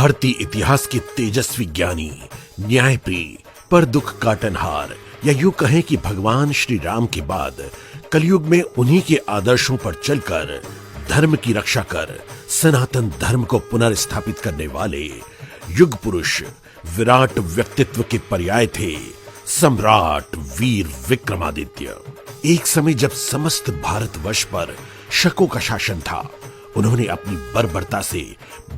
भारतीय इतिहास के तेजस्वी ज्ञानी, न्यायप्रिय, पर दुख काटनहार, या यूं कहें कि भगवान श्री राम के बाद कलयुग में उन्हीं के आदर्शों पर चलकर धर्म की रक्षा कर सनातन धर्म को पुनर्स्थापित करने वाले युग पुरुष, विराट व्यक्तित्व के पर्याय थे सम्राट वीर विक्रमादित्य। एक समय जब समस्त भारतवर्ष पर शकों का शासन था, उन्होंने अपनी बर्बरता से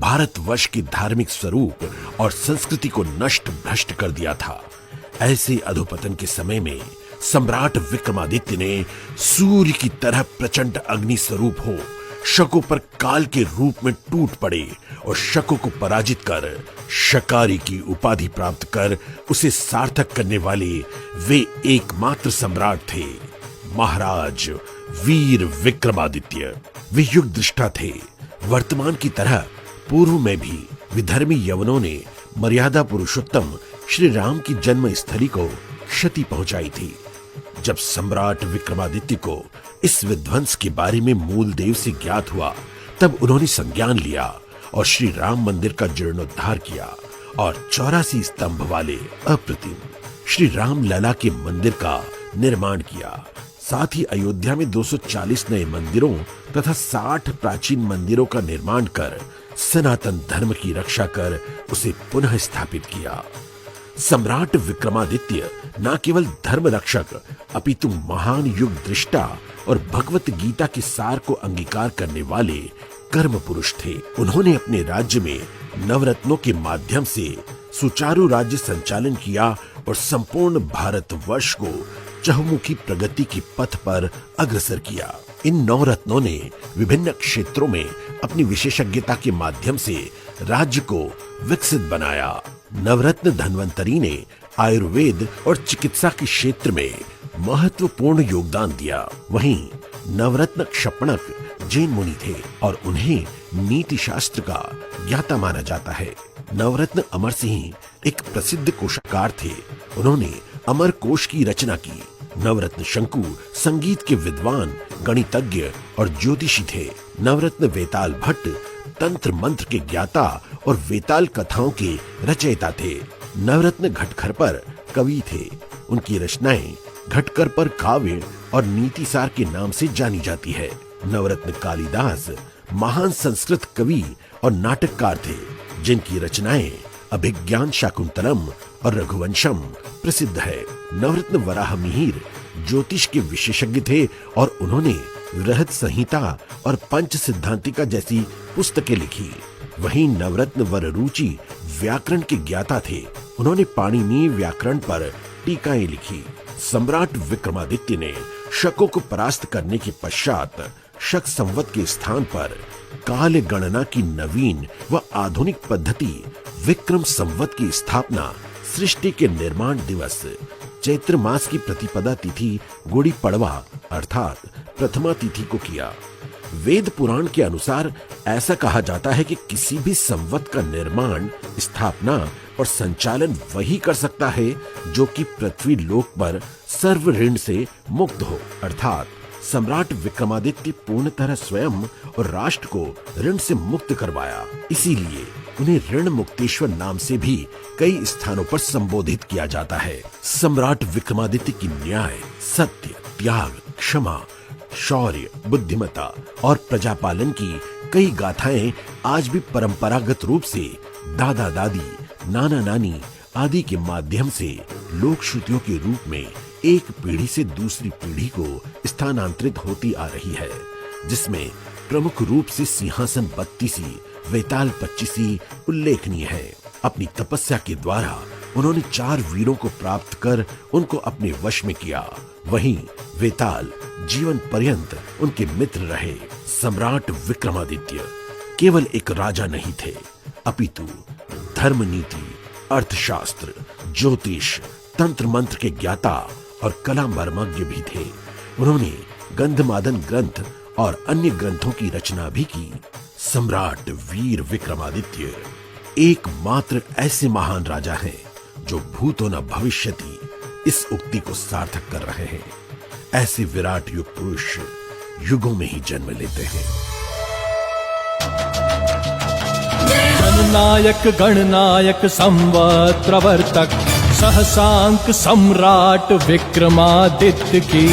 भारतवर्ष के धार्मिक स्वरूप और संस्कृति को नष्ट भ्रष्ट कर दिया था। ऐसे अधोपतन के समय में सम्राट विक्रमादित्य ने सूर्य की तरह प्रचंड अग्नि स्वरूप हो शकों पर काल के रूप में टूट पड़े और शकों को पराजित कर शकारी की उपाधि प्राप्त कर उसे सार्थक करने वाले वे एकमात्र सम्राट थे, महाराज वीर विक्रमादित्य। वे युग दृष्टा थे। वर्तमान की तरह पूर्व में भी विधर्मी यवनों ने मर्यादा पुरुषोत्तम श्री राम की जन्म स्थली को क्षति पहुंचाई थी। जब सम्राट विक्रमादित्य को इस विध्वंस के बारे में मूल देव से ज्ञात हुआ, तब उन्होंने संज्ञान लिया और श्री राम मंदिर का जीर्णोद्धार किया और 84 स्तंभ वाले अप्रतिम श्री राम लला के मंदिर का निर्माण किया। साथ ही अयोध्या में 240 नए मंदिरों तथा 60 प्राचीन मंदिरों का निर्माण कर सनातन धर्म की रक्षा कर उसे पुनः स्थापित किया। सम्राट विक्रमादित्य न केवल धर्म रक्षक अपितु महान युग दृष्टा और भगवत गीता के सार को अंगीकार करने वाले कर्म पुरुष थे। उन्होंने अपने राज्य में नवरत्नों के माध्यम से सुचारू राज्य संचालन किया और संपूर्ण भारतवर्ष को चहुमुखी प्रगति के पथ पर अग्रसर किया। इन नवरत्नों ने विभिन्न क्षेत्रों में अपनी विशेषज्ञता के माध्यम से राज्य को विकसित बनाया। नवरत्न धन्वंतरी ने आयुर्वेद और चिकित्सा के क्षेत्र में महत्वपूर्ण योगदान दिया। वहीं नवरत्न क्षपणक जैन मुनि थे और उन्हें नीति शास्त्र का ज्ञाता माना जाता है। नवरत्न अमर सिंह एक प्रसिद्ध कोशकार थे। उन्होंने अमर कोश की रचना की। नवरत्न शंकु संगीत के विद्वान, गणितज्ञ और ज्योतिषी थे। नवरत्न वेताल भट्ट तंत्र मंत्र के ज्ञाता और वेताल कथाओं के रचयिता थे। नवरत्न घटखरपर कवि थे। उनकी रचनाएं घटकर काव्य और नीतिसार के नाम से जानी जाती है। नवरत्न कालिदास महान संस्कृत कवि और नाटककार थे, जिनकी रचनाएं अभिज्ञान शाकुंतलम और रघुवंशम प्रसिद्ध है। नवरत्न वराह मिहिर ज्योतिष के विशेषज्ञ थे और उन्होंने बृहद संहिता और पंच सिद्धांतिका जैसी पुस्तकें लिखी। वहीं नवरत्न वररुचि व्याकरण के ज्ञाता थे। उन्होंने पाणिनीय व्याकरण पर टीकाएं लिखी। सम्राट विक्रमादित्य ने शकों को परास्त करने के पश्चात शक संवत के स्थान पर काल गणना की नवीन व आधुनिक पद्धति विक्रम संवत की स्थापना सृष्टि के निर्माण दिवस चैत्र मास की प्रतिपदा तिथि गुड़ी पड़वा अर्थात प्रथमा तिथि को किया। वेद पुराण के अनुसार ऐसा कहा जाता है कि किसी भी संवत का निर्माण, स्थापना और संचालन वही कर सकता है जो कि पृथ्वी लोक पर सर्व ऋण से मुक्त हो। अर्थात सम्राट विक्रमादित्य पूर्ण तरह स्वयं और राष्ट्र को ऋण से मुक्त करवाया। इसीलिए उन्हें ऋण मुक्तेश्वर नाम से भी कई स्थानों पर संबोधित किया जाता है। सम्राट विक्रमादित्य की न्याय, सत्य, त्याग, क्षमा, शौर्य, बुद्धिमता और प्रजापालन की कई गाथाएं आज भी परंपरागत रूप से दादा दादी, नाना नानी आदि के माध्यम से लोक श्रुतियों के रूप में एक पीढ़ी से दूसरी पीढ़ी को स्थानांतरित होती आ रही है, जिसमें प्रमुख रूप से सिंहासन बत्तीसी, वेताल 25 उल्लेखनीय है। अपनी तपस्या के द्वारा उन्होंने 4 वीरों को प्राप्त कर उनको अपने वश में किया। वहीं वेताल जीवन पर्यंत उनके मित्र रहे। सम्राट विक्रमादित्य केवल एक राजा नहीं थे, अपितु धर्म नीति, अर्थशास्त्र, ज्योतिष, तंत्र मंत्र के ज्ञाता और कला मर्मज्ञ भी थे। उन्होंने गंधमादन ग्रंथ और अन्य ग्रंथों की रचना भी की। सम्राट वीर विक्रमादित्य एकमात्र ऐसे महान राजा हैं जो भूतो न भविष्यति इस उक्ति को सार्थक कर रहे हैं। ऐसे विराट युग पुरुष युगों में ही जन्म लेते हैं। महानायक गणनायक संवत् प्रवर्तक सहसांक सम्राट विक्रमादित्य की।